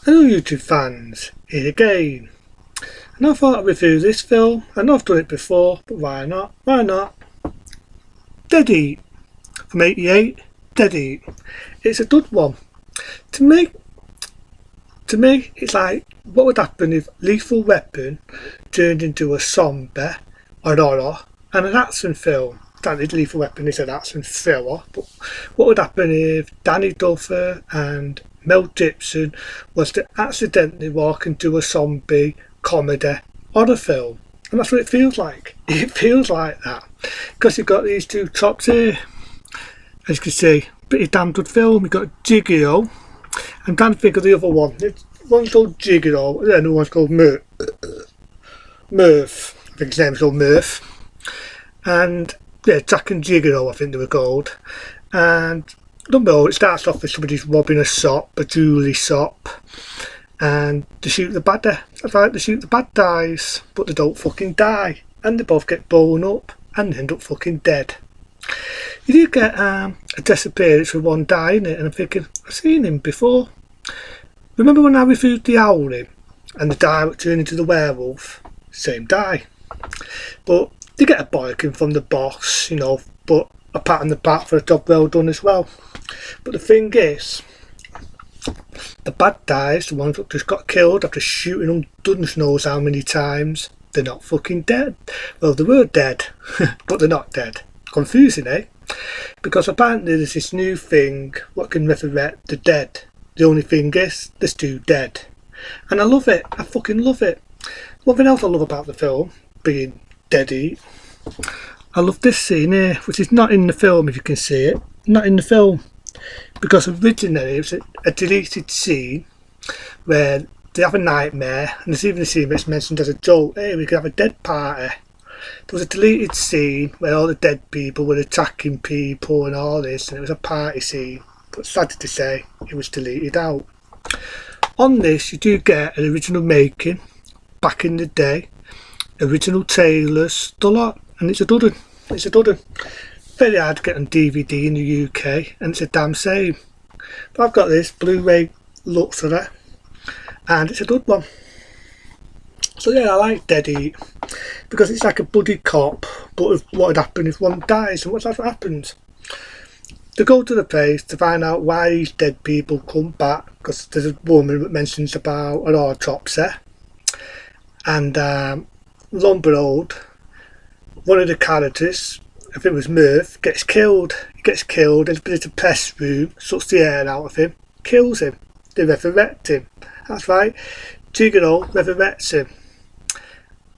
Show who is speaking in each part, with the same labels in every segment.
Speaker 1: Hello YouTube fans, here again. And I thought I'd review this film. I know I've done it before, but why not? Why not? Dead Heat from '88. Dead Heat. It's a good one. To me, it's like what would happen if Lethal Weapon turned into a zombie or horror and an action film. Granted, Lethal Weapon is an action thriller, but what would happen if Danny Glover and Mel Gibson was to accidentally walk into a zombie comedy horror film? And that's what it feels like. It feels like that. Because you've got these two tops here. As you can see, pretty damn good film. You've got Gigolo. I'm trying to think of the other one. One's called Gigolo, and the other one's called Murph. I think his name's called Murph. And yeah, Jack and Gigolo, I think they were called. And I don't know, it starts off with somebody's robbing a shop, a jewellery shop, and they shoot the bad guy. That's right, they shoot the bad guys, but they don't fucking die, and they both get blown up and end up fucking dead. You do get a disappearance with one guy in it, and I'm thinking, I've seen him before. Remember when I reviewed The Howling and the guy that turned into the werewolf? Same guy. But they get a bollocking from the boss, you know, but a pat on the back for a job well done as well. But the thing is, the bad guys, the ones that just got killed after shooting them goodness knows how many times, they're not fucking dead. Well, they were dead, but they're not dead. Confusing, eh? Because apparently there's this new thing what can resurrect the dead. The only thing is, there's two dead. And I love it. I fucking love it. One thing else I love about the film, being Dead Heat, I love this scene here, which is not in the film if you can see it. Not in the film. Because originally it was a deleted scene where they have a nightmare, and there's even a scene that's mentioned as a joke, hey, we could have a dead party. There was a deleted scene where all the dead people were attacking people and all this, and it was a party scene. But sad to say, it was deleted out. On this, you do get an original making, back in the day, original trailers, the lot, and it's a dudden. It's a dudden. Very hard to get on DVD in the UK, and it's a damn shame. But I've got this Blu-ray Luxury, and it's a good one. So yeah, I like Dead Heat because it's like a buddy cop, but what would happen if one dies, and what happens? They go to the place to find out why these dead people come back, because there's a woman that mentions about an autopsy, and lo and behold, one of the characters, I think it was Murph, gets killed. He gets killed, ends up in a test room, sucks the air out of him, kills him. They resurrect him. That's right, Gigolo resurrects him.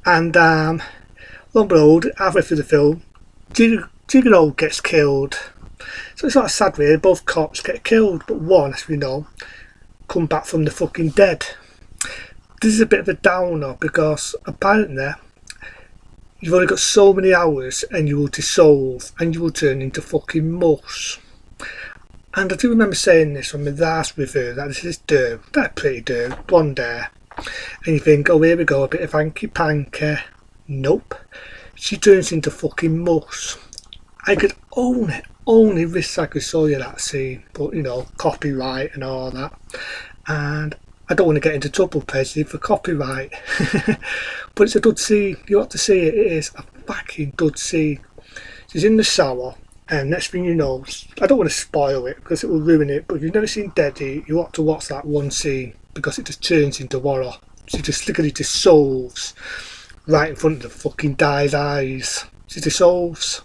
Speaker 1: And lo and behold, halfway through the film, Gigolo gets killed. So it's not sad really, both cops get killed, but one, as we know, come back from the fucking dead. This is a bit of a downer because apparently you've only got so many hours and you will dissolve and you will turn into fucking mush. And I do remember saying this on my last review, that this is dirt, that pretty dirt, blonde hair. And you think, oh here we go, a bit of hanky panky. Nope. She turns into fucking mush. I could only wish I could show you that scene, but you know, copyright and all that. And I don't want to get into trouble, Paisley, for copyright. But it's a good scene. You have to see it. It is a fucking good scene. She's in the shower, and next thing you know, I don't want to spoil it because it will ruin it, but if you've never seen Dead Heat, you ought to watch that one scene because it just turns into horror. She just literally dissolves right in front of the fucking guy's eyes. She dissolves.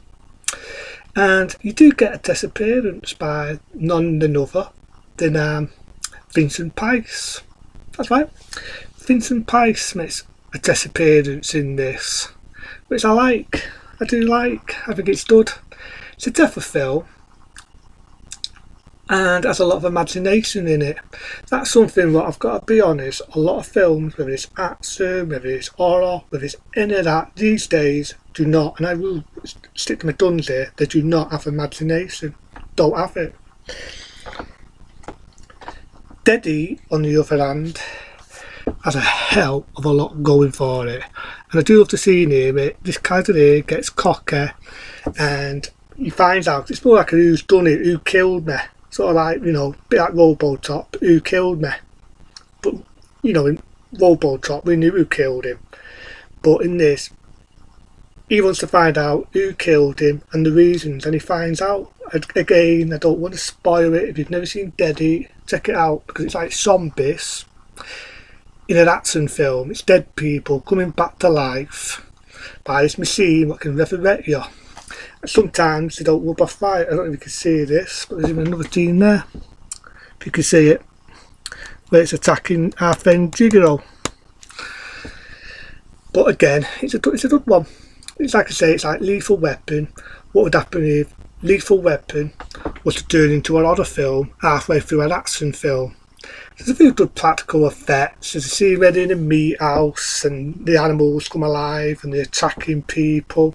Speaker 1: And you do get a disappearance by none other than Vincent Price. That's right. Vincent Price makes a disappearance in this, which I like. I do like. I think it's good. It's a different film and has a lot of imagination in it. That's something that I've got to be honest, a lot of films, whether it's action, whether it's horror, whether it's any of that, these days do not, and I will stick to my guns here, they do not have imagination. Don't have it. Dead Heat, on the other hand, has a hell of a lot going for it. And I do love the scene here where this character here gets cocky and he finds out, it's more like a who's done it, who killed me. Sort of like, you know, a bit like Robocop, who killed me. But, you know, in Robotop, we knew who killed him. But in this, he wants to find out who killed him and the reasons, and he finds out. Again, I don't want to spoil it. If you've never seen Dead Eat, check it out, because it's like zombies in an action film. It's dead people coming back to life by this machine that can resurrect you. And sometimes they don't rub off right. I don't know if you can see this, but there's even another scene there, if you can see it, where it's attacking our friend Gigolo. But again, it's a good one. It's like I say, it's like Lethal Weapon. What would happen if Lethal Weapon was to turn into a horror film halfway through an action film? There's a few good practical effects. There's a scene where they're in a meat house and the animals come alive and they're attacking people.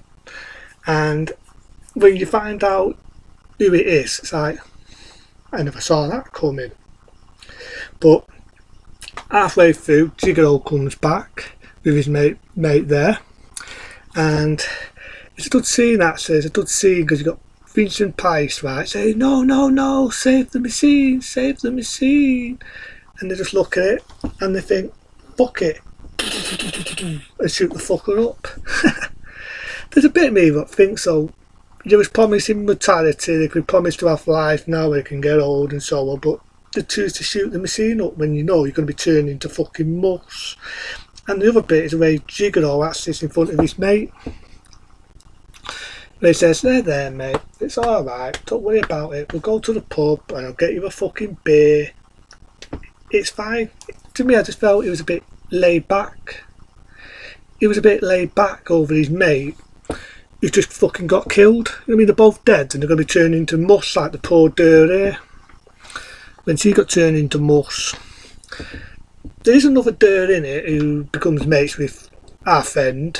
Speaker 1: And when you find out who it is, it's like, I never saw that coming. But halfway through, Gigolo comes back with his mate there. And it's a good scene, actually. It's a good scene because you've got Vincent Price, right, saying, no, no, no, save the machine, save the machine. And they just look at it and they think, fuck it, and shoot the fucker up. There's a bit of me that thinks so. They was promising mortality, they could promise to have life now they can get old and so on, but they choose to shoot the machine up when you know you're going to be turned into fucking mush. And the other bit is the way Gigolo actually sits in front of his mate. And he says, there mate, it's alright, don't worry about it, we'll go to the pub and I'll get you a fucking beer. It's fine. To me, I just felt it was a bit laid back. He was a bit laid back over his mate who just fucking got killed. You know what I mean? They're both dead and they're going to be turned into mush like the poor Durr. When she got turned into mush. There is another Durr in it who becomes mates with our friend,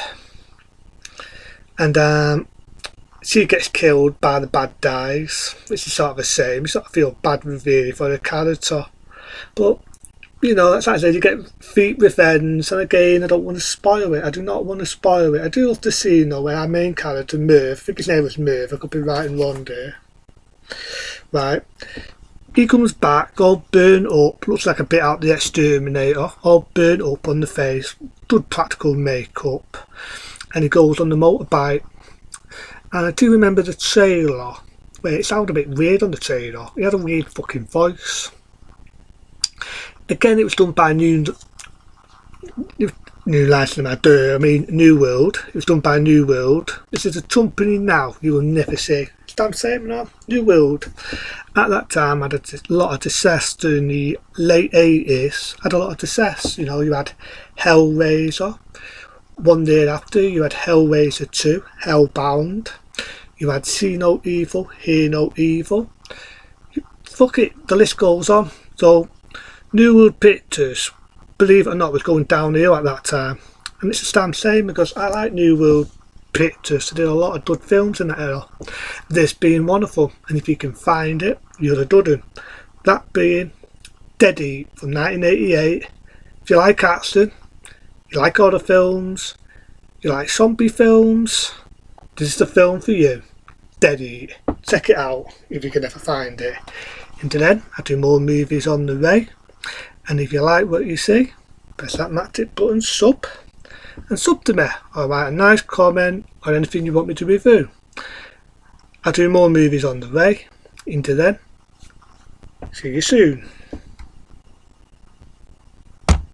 Speaker 1: and she gets killed by the bad guys, which is sort of the same. You sort of feel bad really for the character, but you know, that's like I said, you get feet with ends. And again, I don't want to spoil it. I do not want to spoil it. I do love to see, you know, where our main character Merv, I think his name was Merv, I could be right in one day, right, he comes back all burnt up, looks like a bit out of the Exterminator, all burnt up on the face, good practical makeup, and he goes on the motorbike. And I do remember the trailer, where it sounded a bit weird on the trailer. He had a weird fucking voice. Again, it was done by New World. It was done by New World. This is a company now you will never see. Stand same now. New World. At that time, had a lot of success during the late 80s. Had a lot of success. You know, you had Hellraiser. One year after, you had Hellraiser 2, Hellbound. You had See No Evil, Hear No Evil. Fuck it, the list goes on. So, New World Pictures, believe it or not, was going downhill at that time. And it's a damn shame because I like New World Pictures. They did a lot of good films in that era. This being one of them. And if you can find it, you're a dud 'un. That being Dead Eat from 1988. If you like action, you like horror films, you like zombie films, this is the film for you. Dead Eat. Check it out if you can ever find it. Until then, I do more movies on the way. And if you like what you see, press that magic button sub and sub to me, or write a nice comment on anything you want me to review. I do more movies on the way. Until then, see you soon.